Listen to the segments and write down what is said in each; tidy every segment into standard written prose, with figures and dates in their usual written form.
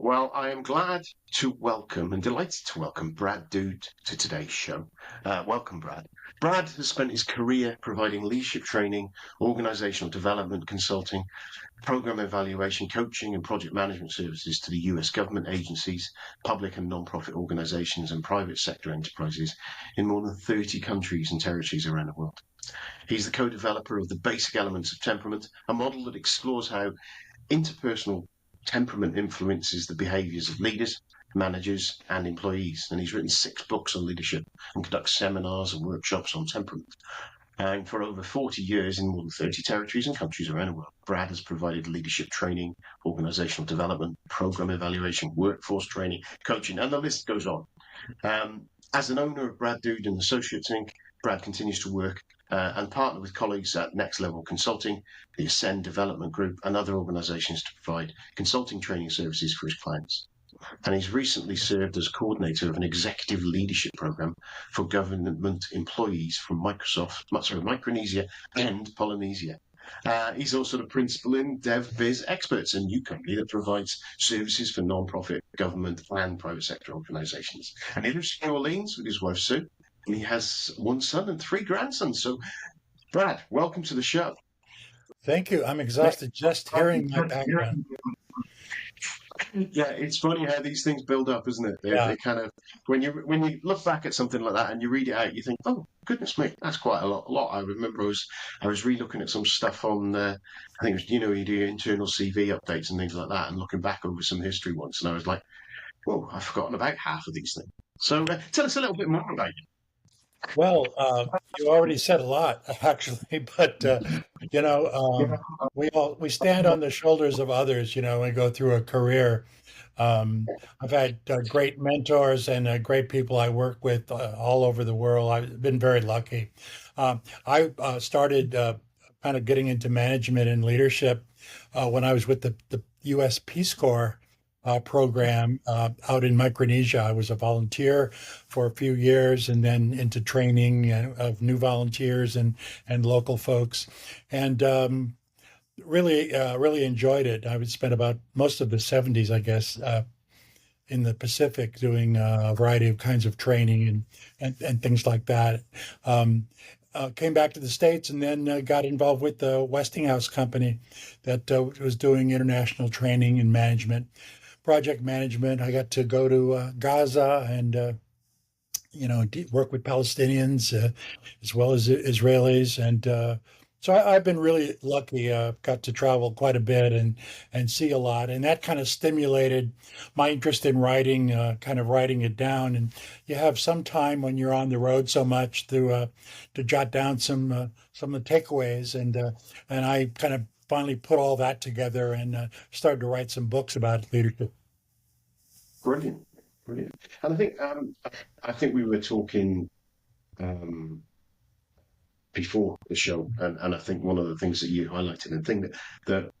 Well, I am glad to welcome and delighted to welcome Brad Dude to today's show. Welcome, Brad. Brad has spent his career providing leadership training, organizational development consulting, program evaluation, coaching, and project management services to the US government agencies, public and non-profit organizations, and private sector enterprises in more than 30 countries and territories around the world. He's the co-developer of the Basic Elements of Temperament, a model that explores how interpersonal temperament influences the behaviours of leaders, managers, and employees. And he's written 6 books on leadership and conducts seminars and workshops on temperament. And for over 40 years in more than 30 territories and countries around the world, Brad has provided leadership training, organizational development, program evaluation, workforce training, coaching, and the list goes on. As an owner of Brad Dude and Associates Inc., Brad continues to work and partner with colleagues at Next Level Consulting, the Ascend Development Group, and other organizations to provide consulting training services for his clients. And he's recently served as coordinator of an executive leadership program for government employees from Micronesia and Polynesia. He's also the principal in DevBiz Experts, a new company that provides services for non-profit, government, and private sector organizations. And he lives in New Orleans with his wife, Sue, and he has 1 son and 3 grandsons. So, Brad, welcome to the show. Thank you. I'm exhausted just hearing my background. Yeah, it's funny how these things build up, isn't it? They kind of when you look back at something like that and you read it out, you think, "Oh, goodness me, that's quite a lot." I remember I was re-looking at some stuff on I think it was, you do your internal CV updates and things like that, and looking back over some history once, and I was like, "Whoa, I've forgotten about half of these things." So tell us a little bit more about you. Well, you already said a lot, actually, but we stand on the shoulders of others, and go through a career. I've had great mentors and great people I work with all over the world. I've been very lucky. I started kind of getting into management and leadership when I was with the U.S. Peace Corps program out in Micronesia. I was a volunteer for a few years and then into training of new volunteers and local folks. And really enjoyed it. I would spend about most of the 70s, I guess, in the Pacific doing a variety of kinds of training and things like that. Came back to the States and then got involved with the Westinghouse company that was doing international training and management, project management. I got to go to Gaza and work with Palestinians as well as Israelis, and so I've been really lucky. Got to travel quite a bit and see a lot, and that kind of stimulated my interest in writing, kind of writing it down. And you have some time when you're on the road so much to jot down some of the takeaways, and I kind of finally put all that together and started to write some books about leadership. Brilliant, brilliant. And I think we were talking before the show, and I think one of the things that you highlighted and thing that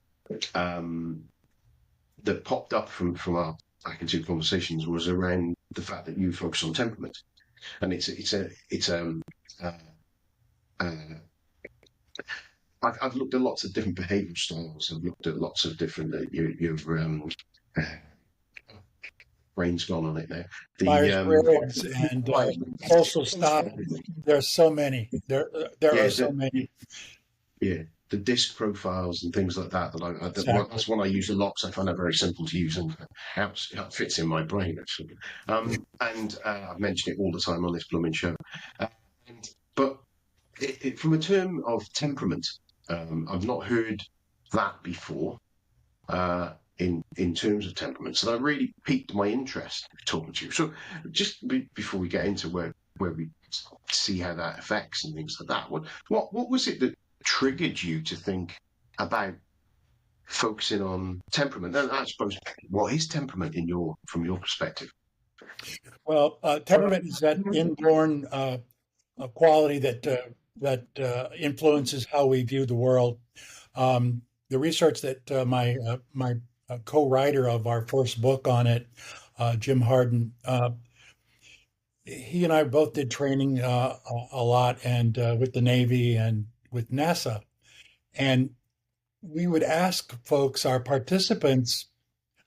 popped up from our back into conversations was around the fact that you focus on temperament, and I've looked at lots of different behavioural styles. I've looked at lots of different brain's gone on it now. Myers-Briggs and social stop. There's so many. There are so many. Yeah, the disc profiles and things like that. Exactly. That's one I use a lot because I find that very simple to use and how it fits in my brain actually. And I've mentioned it all the time on this blooming show. But from a term of temperament, I've not heard that before. In terms of temperament, so that really piqued my interest talking to you. So, just before we get into where we see how that affects and things like that, what was it that triggered you to think about focusing on temperament? And I suppose, what is temperament from your perspective? Well, temperament is that inborn quality that influences how we view the world. The research that my co-writer of our first book on it, Jim Harden, he and I both did training a lot and with the Navy and with NASA. And we would ask folks, our participants,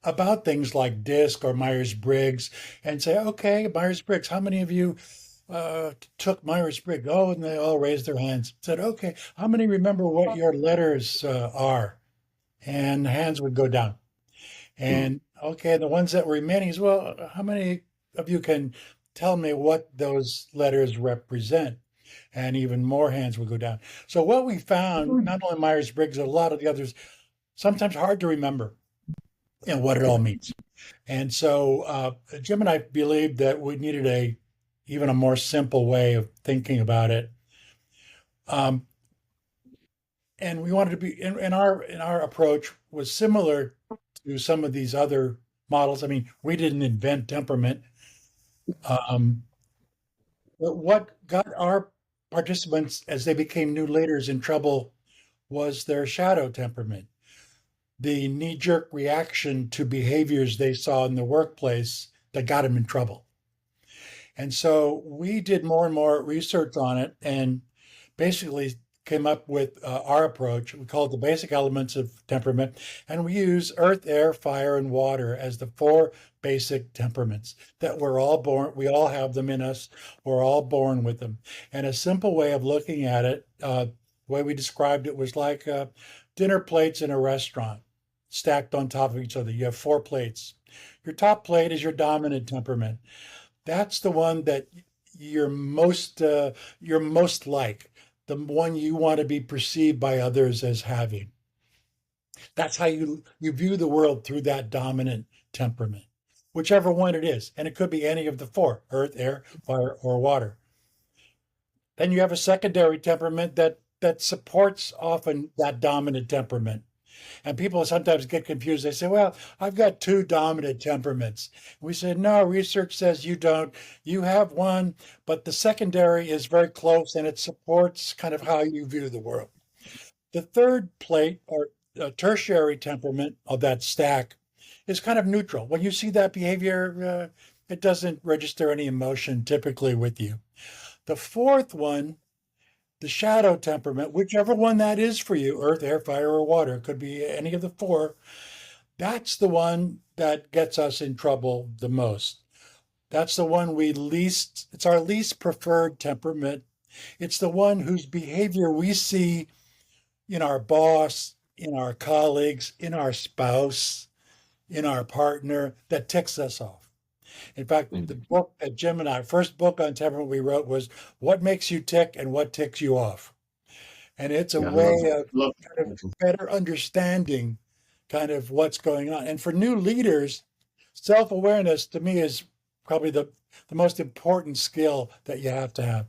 about things like DISC or Myers-Briggs and say, okay, Myers-Briggs, how many of you took Myers-Briggs? Oh, and they all raised their hands. Said, okay, how many remember what your letters are? And hands would go down. Mm. And okay, the ones that were remaining is, well, how many of you can tell me what those letters represent? And even more hands would go down. So what we found, not only Myers-Briggs, a lot of the others, sometimes hard to remember, what it all means. And so Jim and I believed that we needed even a more simple way of thinking about it. Um, and we wanted to be in our approach was similar to some of these other models. I mean, we didn't invent temperament. Um, but what got our participants as they became new leaders in trouble was their shadow temperament, the knee-jerk reaction to behaviors they saw in the workplace that got them in trouble. And so we did more and more research on it and basically came up with our approach. We call it the basic elements of temperament. And we use earth, air, fire, and water as the four basic temperaments that we're all born, we all have them in us. We're all born with them. And a simple way of looking at it, the way we described it was like dinner plates in a restaurant stacked on top of each other. You have four plates. Your top plate is your dominant temperament. That's the one that you're most like, the one you want to be perceived by others as having. That's how you view the world, through that dominant temperament, whichever one it is. And it could be any of the four: earth, air, fire, or water. Then you have a secondary temperament that supports often that dominant temperament. And people sometimes get confused. They say, well, I've got two dominant temperaments. We said, no, research says you don't. You have one, but the secondary is very close and it supports kind of how you view the world. The third plate, or tertiary temperament of that stack, is kind of neutral. When you see that behavior, it doesn't register any emotion typically with you. The fourth one, the shadow temperament, whichever one that is for you, earth, air, fire, or water, could be any of the four, that's the one that gets us in trouble the most. That's the one it's our least preferred temperament. It's the one whose behavior we see in our boss, in our colleagues, in our spouse, in our partner, that ticks us off. In fact, the book that Jim and I, first book on temperament we wrote was What Makes You Tick and What Ticks You Off. And it's a Yeah, way of love kind of better understanding kind of what's going on. And for new leaders, self-awareness to me is probably the most important skill that you have to have.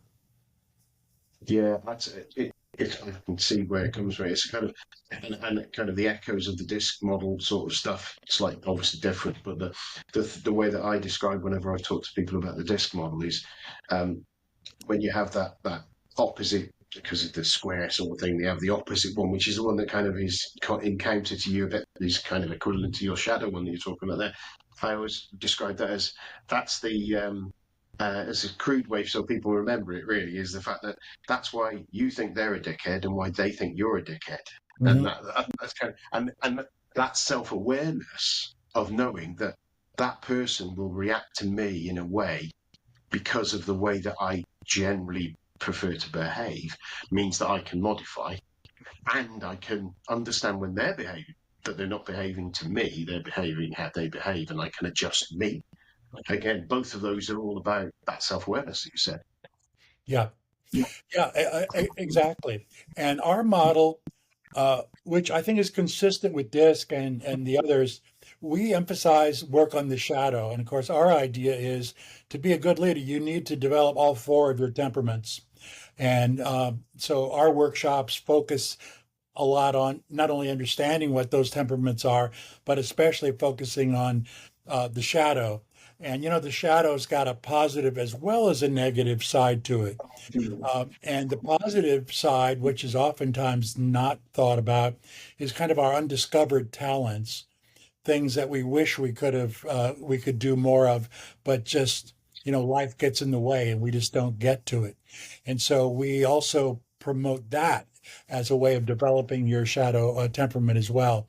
Yeah, that's it. I can see where it comes from. It's kind of and kind of the echoes of the disc model sort of stuff. It's like obviously different, but the way that I describe whenever I talk to people about the disc model is when you have that opposite, because of the square sort of thing, they have the opposite one, which is the one that kind of is encountered to you, that is kind of equivalent to your shadow one that you're talking about there. I always describe that as that's the as a crude way so people remember it, really, is the fact that that's why you think they're a dickhead and why they think you're a dickhead. And Mhm. that's kind of, and that self-awareness of knowing that that person will react to me in a way because of the way that I generally prefer to behave means that I can modify and I can understand when they're behaving, that they're not behaving to me, they're behaving how they behave, and I can adjust me. Again, both of those are all about that self-awareness that you said. Yeah, yeah, exactly. And our model, which I think is consistent with DISC and the others, we emphasize work on the shadow. And of course, our idea is to be a good leader, you need to develop all four of your temperaments. And so our workshops focus a lot on not only understanding what those temperaments are, but especially focusing on the shadow. And the shadow's got a positive as well as a negative side to it. And the positive side, which is oftentimes not thought about, is kind of our undiscovered talents, things that we wish we could do more of, but just life gets in the way and we just don't get to it. And so we also promote that as a way of developing your shadow temperament as well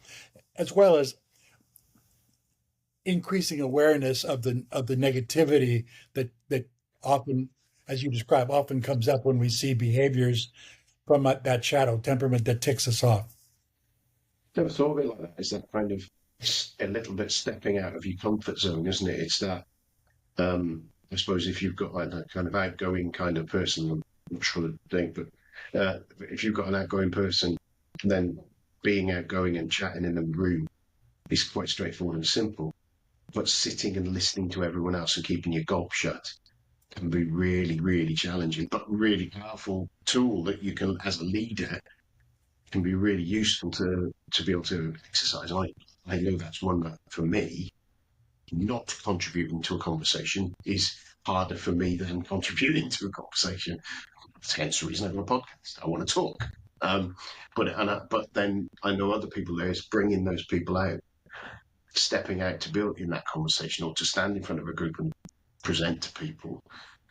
as increasing awareness of the negativity that often, as you describe, often comes up when we see behaviors from that shadow temperament that ticks us off. Never thought of it like that. It's that kind of a little bit stepping out of your comfort zone, isn't it? It's that, I suppose if you've got like that kind of outgoing kind of person, I'm not sure to think, but if you've got an outgoing person, then being outgoing and chatting in a room is quite straightforward and simple. But sitting and listening to everyone else and keeping your gob shut can be really, really challenging, but really powerful tool that you can, as a leader, can be really useful to be able to exercise. I know that's one that for me, not contributing to a conversation is harder for me than contributing to a conversation. That's hence the reason I have a podcast. I want to talk. But then I know other people there is bringing those people out, stepping out to build in that conversation or to stand in front of a group and present to people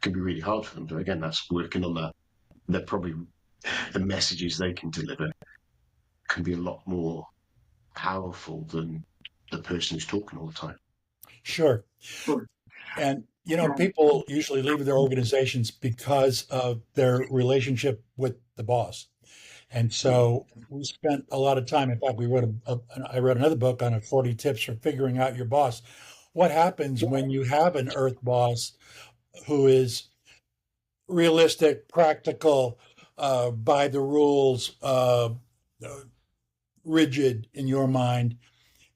can be really hard for them. But again, that's working on that. They're probably the messages they can deliver can be a lot more powerful than the person who's talking all the time. Sure. And, people usually leave their organizations because of their relationship with the boss. And so we spent a lot of time. In fact, I wrote another book on 40 tips for figuring out your boss. What happens when you have an earth boss who is realistic, practical, by the rules, rigid in your mind,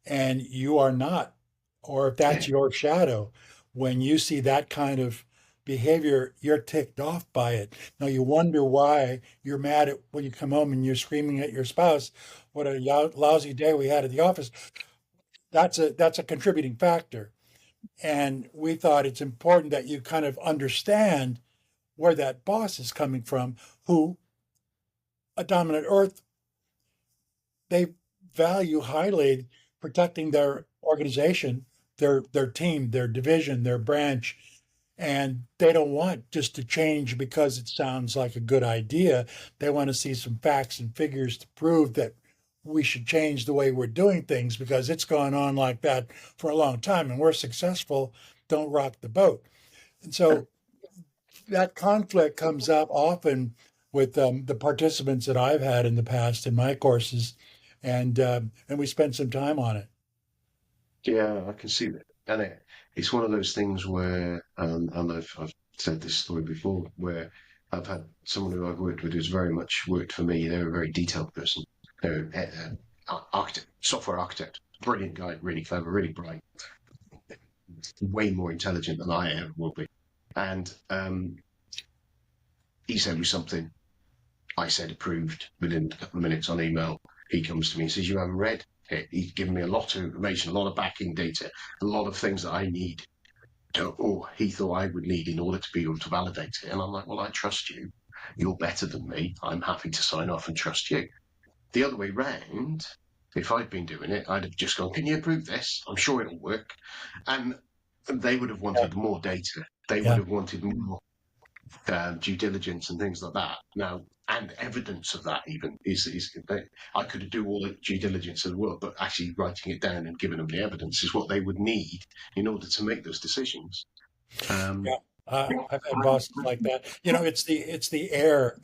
and you are not, or if that's your shadow, when you see that kind of behavior, you're ticked off by it. Now you wonder why you're mad at when you come home and you're screaming at your spouse, what a lousy day we had at the office. That's a contributing factor. And we thought it's important that you kind of understand where that boss is coming from, who a dominant earth, they value highly protecting their organization, their team, their division, their branch, and they don't want just to change because it sounds like a good idea. They want to see some facts and figures to prove that we should change the way we're doing things because it's gone on like that for a long time and we're successful. Don't rock the boat. And so that conflict comes up often with the participants that I've had in the past in my courses, and we spend some time on it. Yeah, I can see that, and it's one of those things where, and I've said this story before, where I've had someone who I've worked with who's very much worked for me. They're a very detailed person. They're an architect, software architect, brilliant guy, really clever, really bright, way more intelligent than I ever will be. And he sent me something. I said approved within a couple of minutes on email. He comes to me and says, "You haven't read it." He's given me a lot of information, a lot of backing data, a lot of things that I need, or he thought I would need in order to be able to validate it. And I'm like, well, I trust you. You're better than me. I'm happy to sign off and trust you. The other way round, if I'd been doing it, I'd have just gone, "Can you approve this? I'm sure it'll work." And they would have wanted more data. They would have wanted more due diligence and things like that. Now, and evidence of that even is I could do all the due diligence in the world, but actually writing it down and giving them the evidence is what they would need in order to make those decisions. I've had bosses like that. It's the air.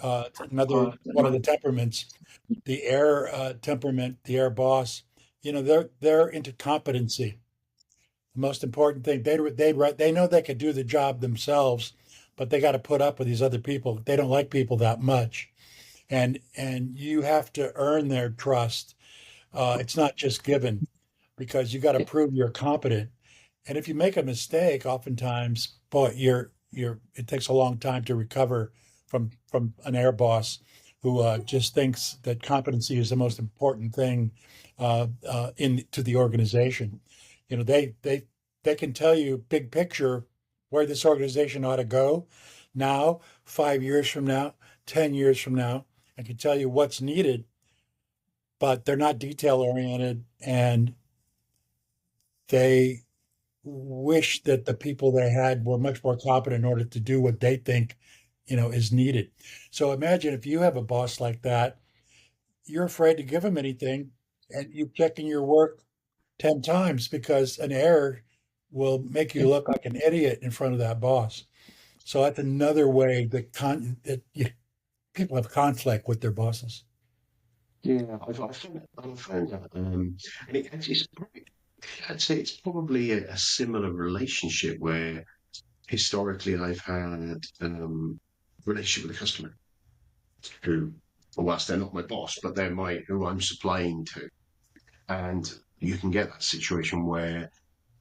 Another one of the temperaments, the air temperament, the air boss. They're into competency. The most important thing, they know they could do the job themselves, but they got to put up with these other people. They don't like people that much, and you have to earn their trust. It's not just given, because you got to prove you're competent. And if you make a mistake, oftentimes, boy, it takes a long time to recover from an air boss who just thinks that competency is the most important thing to the organization. They can tell you big picture where this organization ought to go now, 5 years from now, 10 years from now, and can tell you what's needed, but they're not detail oriented, and they wish that the people they had were much more competent in order to do what they think, is needed. So imagine if you have a boss like that, you're afraid to give him anything, and you check in your work 10 times because an error will make you look like an idiot in front of that boss. So that's another way people have conflict with their bosses. Yeah, I found that, and it's probably, I'd say it's probably a similar relationship where historically I've had relationship with a customer who, whilst they're not my boss, but they're my who I'm supplying to, and you can get that situation where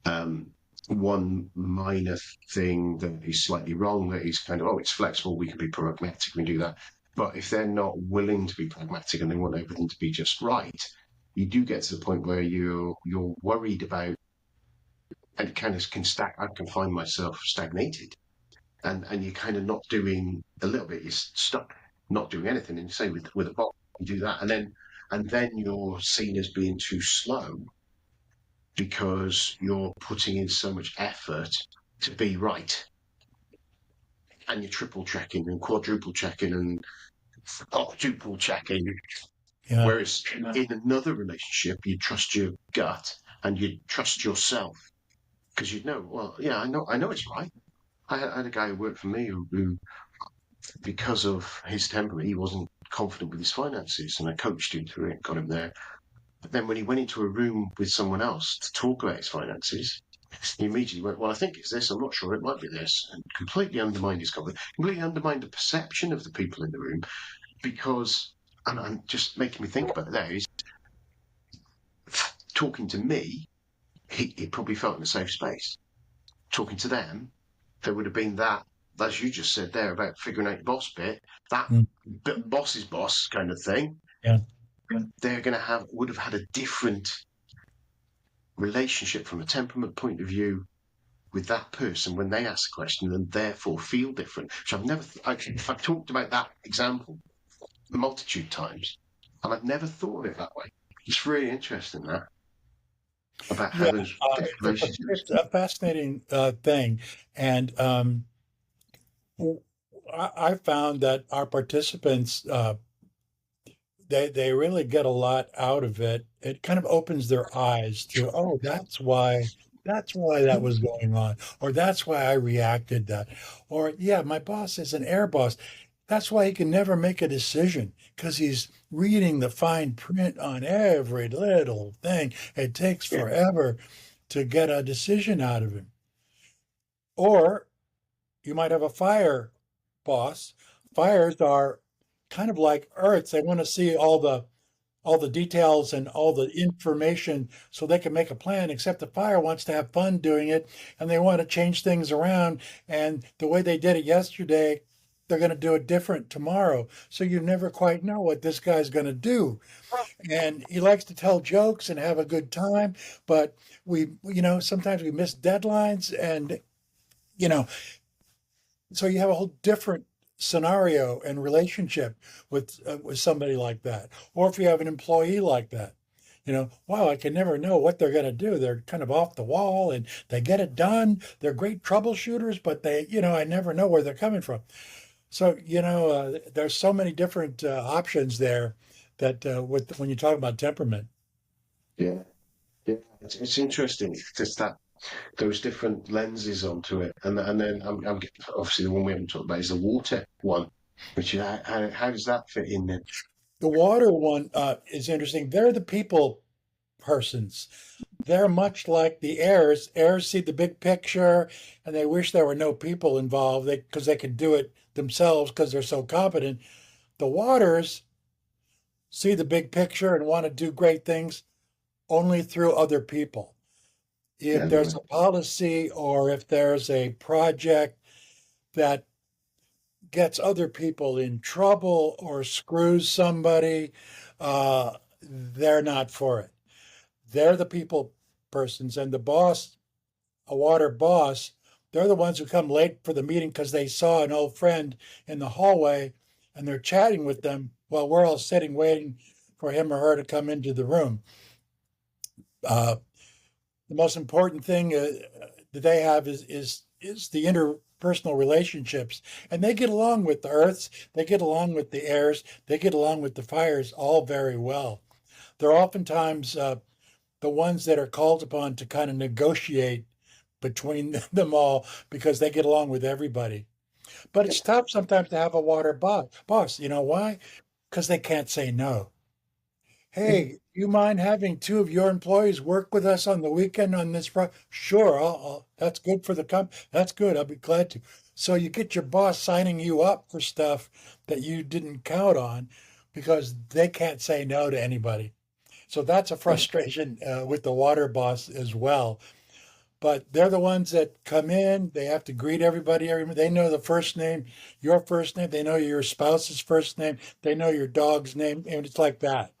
um, one minor thing that is slightly wrong that is kind of, oh, it's flexible, we can be pragmatic, we can do that. But if they're not willing to be pragmatic and they want everything to be just right, you do get to the point where you're worried about, and kind of can stack. I can find myself stagnated, and you're kind of not doing a little bit. You're stuck, not doing anything. And you say with a bot, you do that, and then you're seen as being too slow because you're putting in so much effort to be right, and you're triple checking and quadruple checking and octuple checking. Yeah. Whereas in another relationship, you trust your gut and you trust yourself because you know, well, yeah, I know it's right. I had a guy who worked for me who, because of his temperament, he wasn't confident with his finances, and I coached him through it, got him there. But then when he went into a room with someone else to talk about his finances, he immediately went, "Well, I think it's this. I'm not sure. It might be this," and completely undermined his confidence, completely undermined the perception of the people in the room because. And I'm just making me think about that. Is talking to me, he probably felt in a safe space. Talking to them, there would have been that, as you just said there, about figuring out the boss bit, that Mm. boss's boss kind of thing. Yeah. They're going to would have had a different relationship from a temperament point of view with that person when they ask a question and therefore feel different. Which I've talked about that example a multitude times, and I've never thought of it that way. It's really interesting that about how Yeah, those different relationships. it's a fascinating thing, and w- I found that our participants they really get a lot out of it. It kind of opens their eyes to, oh, that's why that was going on, or that's why I reacted that, or yeah, my boss is an air boss. That's why he can never make a decision because he's reading the fine print on every little thing. It takes Yeah, forever to get a decision out of him. Or you might have a fire boss. Fires are kind of like Earths. They want to see all the details and all the information so they can make a plan, except the fire wants to have fun doing it and they want to change things around. And the way they did it yesterday, they're going to do it different tomorrow. So you never quite know what this guy's going to do. And he likes to tell jokes and have a good time, but sometimes we miss deadlines and, you know, so you have a whole different scenario and relationship with somebody like that. Or if you have an employee like that, wow, I can never know what they're going to do. They're kind of off the wall and they get it done. They're great troubleshooters, but I never know where they're coming from. So, there's so many different options there that when you talk about temperament. yeah, yeah. It's interesting just that those different lenses onto it, and then obviously the one we haven't talked about is the water one, which is how does that fit in then? The water one is interesting. They're the people persons. They're much like the heirs. Heirs see the big picture and they wish there were no people involved because they could do it themselves because they're so competent. The waters see the big picture and want to do great things only through other people. If Yeah, there's a policy or if there's a project that gets other people in trouble or screws somebody, they're not for it. They're the people persons, and the boss, a water boss, they're the ones who come late for the meeting because they saw an old friend in the hallway and they're chatting with them while we're all sitting waiting for him or her to come into the room. Uh, the most important thing that they have is the interpersonal relationships, and they get along with the earths, they get along with the airs, they get along with the fires all very well. They're oftentimes the ones that are called upon to kind of negotiate between them all because they get along with everybody. But it's tough sometimes to have a water boss. You know why? Because they can't say no. Hey, you mind having two of your employees work with us on the weekend on this Sure, that's good for the company. That's good. I'll be glad to. So you get your boss signing you up for stuff that you didn't count on because they can't say no to anybody. So that's a frustration with the water boss as well. But they're the ones that come in. They have to greet everybody. They know the first name, your first name. They know your spouse's first name. They know your dog's name, and it's like that.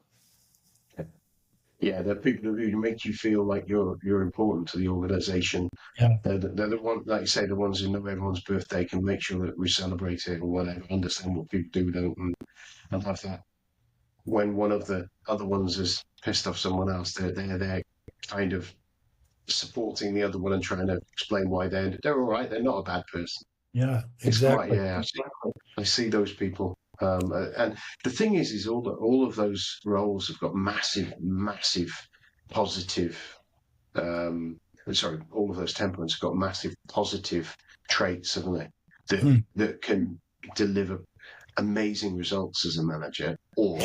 Yeah, they're people who make you feel like you're important to the organisation. Yeah. They're the one, like you say, the ones who know everyone's birthday, can make sure that we celebrate it or whatever, understand what people do, don't, and have that. When one of the other ones has pissed off someone else, they're kind of supporting the other one and trying to explain why they're all right. They're not a bad person. Yeah, It's quite, exactly. yeah. I see those people. And the thing is all of those roles have got massive positive. Um, sorry, all of those temperaments have got massive positive traits, haven't they? Hmm. That can deliver amazing results as a manager, or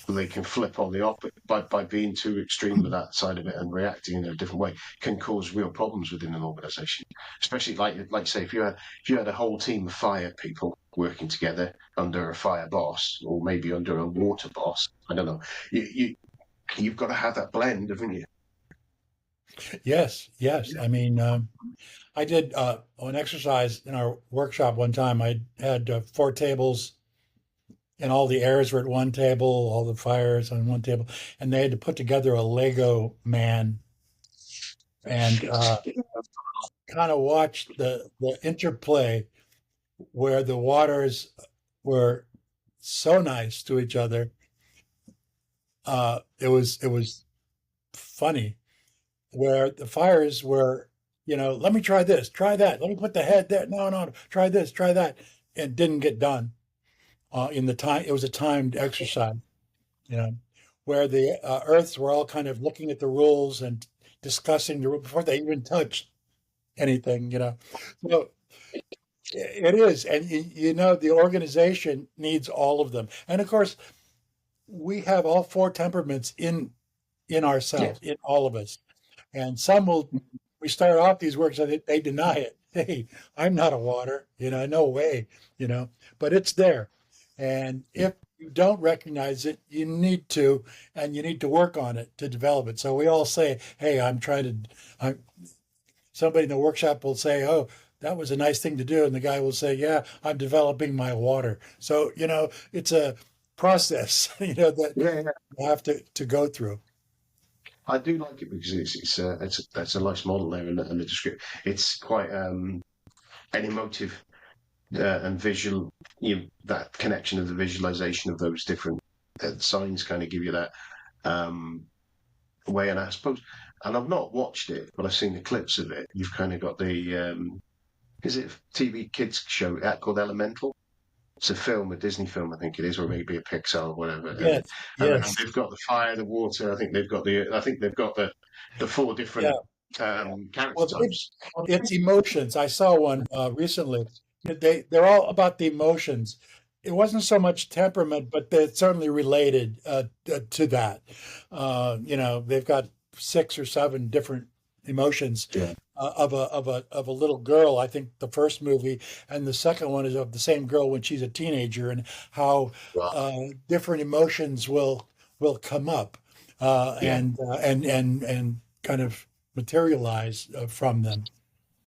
they can flip on the opposite by being too extreme with that side of it and reacting in a different way, can cause real problems within an organisation. Especially like say if you had a whole team of fire people working together under a fire boss, or maybe under a water boss. I don't know. You've got to have that blend, haven't you? Yes, yes. I mean, I did an exercise in our workshop one time. I had four tables, and all the airs were at one table, all the fires on one table, and they had to put together a Lego man and kind of watch the interplay where the waters were so nice to each other. It was funny where the fires were, let me try this, try that, let me put the head there. No, no, try this, try that, and didn't get done in the time. It was a timed exercise, you know, where the Earths were all kind of looking at the rules and discussing the rules before they even touched anything. So it is, and the organization needs all of them, and of course, we have all four temperaments in Yeah. ourselves, in all of us. And some will, we start off these works and they deny it. Hey, I'm not a water, no way, but it's there. And if you don't recognize it, you need to, and you need to work on it to develop it. So we all say, hey, somebody in the workshop will say, oh, that was a nice thing to do. And the guy will say, yeah, I'm developing my water. So, it's a process, that Yeah, you have to go through. I do like it because that's a nice model there and the description. It's quite an emotive and visual. That connection of the visualization of those different signs kind of give you that um, way. And I suppose, and I've not watched it, but I've seen the clips of it. You've kind of got the is it TV kids show called Elemental? It's a film, a Disney film, I think it is, or maybe a Pixar or whatever. And Yes, and yes. they've got the fire, the water. I think they've got the four Yeah. different character Well, types. it's emotions. I saw one recently. They're all about the emotions. It wasn't so much temperament, but they're certainly related to that. They've got six or seven different emotions Yeah, of a little girl. I think the first movie, and the second one is of the same girl when she's a teenager, and how right. different emotions will come up Yeah, and kind of materialize from them.